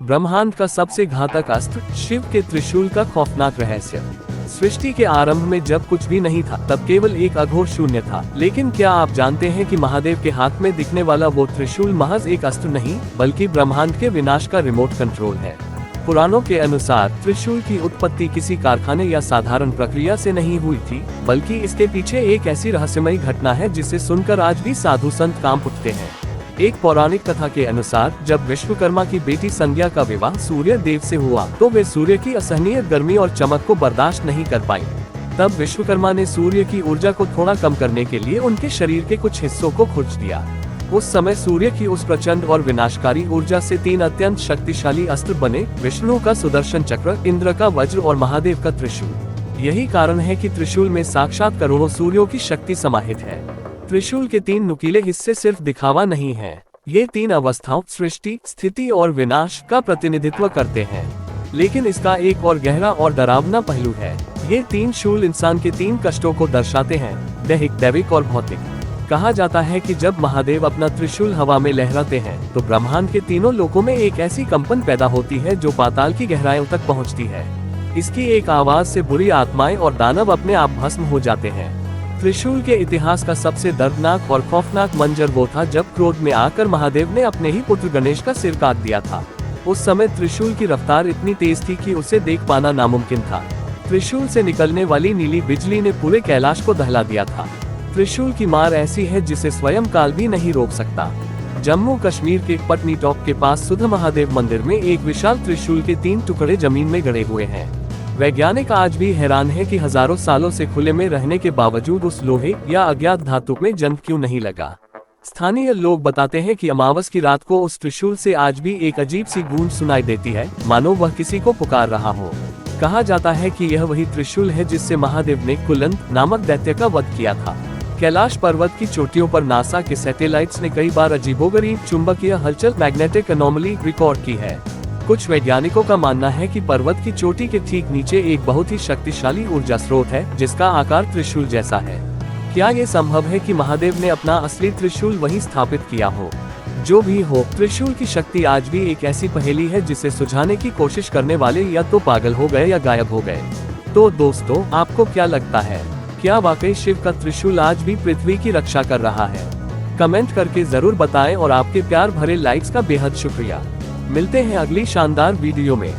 ब्रह्मांड का सबसे घातक अस्त्र, शिव के त्रिशूल का खौफनाक रहस्य। सृष्टि के आरंभ में जब कुछ भी नहीं था, तब केवल एक अघोर शून्य था। लेकिन क्या आप जानते हैं कि महादेव के हाथ में दिखने वाला वो त्रिशूल महज एक अस्त्र नहीं, बल्कि ब्रह्मांड के विनाश का रिमोट कंट्रोल है। पुराणों के अनुसार त्रिशूल की उत्पत्ति किसी कारखाने या साधारण प्रक्रिया से नहीं हुई थी, बल्कि इसके पीछे एक ऐसी रहस्यमयी घटना है जिसे सुनकर आज भी साधु संत कांप उठते हैं। एक पौराणिक कथा के अनुसार जब विश्वकर्मा की बेटी संज्ञा का विवाह सूर्य देव से हुआ, तो वे सूर्य की असहनीय गर्मी और चमक को बर्दाश्त नहीं कर पाई। तब विश्वकर्मा ने सूर्य की ऊर्जा को थोड़ा कम करने के लिए उनके शरीर के कुछ हिस्सों को खुर्च दिया। उस समय सूर्य की उस प्रचंड और विनाशकारी ऊर्जा से 3 अत्यंत शक्तिशाली अस्त्र बने, विष्णु का सुदर्शन चक्र, इंद्र का वज्र और महादेव का त्रिशूल। यही कारण है कि त्रिशूल में साक्षात करोड़ों सूर्यों की शक्ति समाहित है। त्रिशूल के 3 नुकीले हिस्से सिर्फ दिखावा नहीं है, ये 3 अवस्थाओं, सृष्टि, स्थिति और विनाश का प्रतिनिधित्व करते हैं। लेकिन इसका एक और गहरा और डरावना पहलू है। ये 3 शूल इंसान के 3 कष्टों को दर्शाते हैं, दैहिक, दैविक और भौतिक। कहा जाता है कि जब महादेव अपना त्रिशूल हवा में लहराते हैं, तो ब्रह्मांड के तीनों लोकों में एक ऐसी कंपन पैदा होती है जो पाताल की गहराइयों तक पहुंचती है। इसकी एक आवाज से बुरी आत्माएं और दानव अपने आप भस्म हो जाते हैं। त्रिशूल के इतिहास का सबसे दर्दनाक और खौफनाक मंजर वो था जब क्रोध में आकर महादेव ने अपने ही पुत्र गणेश का सिर काट दिया था। उस समय त्रिशूल की रफ्तार इतनी तेज थी कि उसे देख पाना नामुमकिन था। त्रिशूल से निकलने वाली नीली बिजली ने पूरे कैलाश को दहला दिया था। त्रिशूल की मार ऐसी है जिसे स्वयं काल भी नहीं रोक सकता। जम्मू कश्मीर के पटनी टॉप के पास सुध महादेव मंदिर में एक विशाल त्रिशूल के 3 टुकड़े जमीन में गड़े हुए हैं। वैज्ञानिक आज भी हैरान है कि हजारों सालों से खुले में रहने के बावजूद उस लोहे या अज्ञात धातु में जंग क्यों नहीं लगा। स्थानीय लोग बताते हैं कि अमावस की रात को उस त्रिशूल से आज भी एक अजीब सी गूंज सुनाई देती है, मानो वह किसी को पुकार रहा हो। कहा जाता है कि यह वही त्रिशूल है जिससे महादेव ने कुलंत नामक दैत्य का वध किया था। कैलाश पर्वत की चोटियों पर नासा के सैटेलाइट्स ने कई बार अजीबोगरीब चुंबकीय हलचल, मैग्नेटिक एनोमली रिकॉर्ड की है। कुछ वैज्ञानिकों का मानना है कि पर्वत की चोटी के ठीक नीचे एक बहुत ही शक्तिशाली ऊर्जा स्रोत है, जिसका आकार त्रिशूल जैसा है। क्या ये संभव है कि महादेव ने अपना असली त्रिशूल वहीं स्थापित किया हो? जो भी हो, त्रिशूल की शक्ति आज भी एक ऐसी पहेली है जिसे सुलझाने की कोशिश करने वाले या तो पागल हो गए या गायब हो गए। तो दोस्तों, आपको क्या लगता है? क्या वाकई शिव का त्रिशूल आज भी पृथ्वी की रक्षा कर रहा है? कमेंट करके जरूर बताएं और आपके प्यार भरे लाइक्स का बेहद शुक्रिया। मिलते हैं अगली शानदार वीडियो में।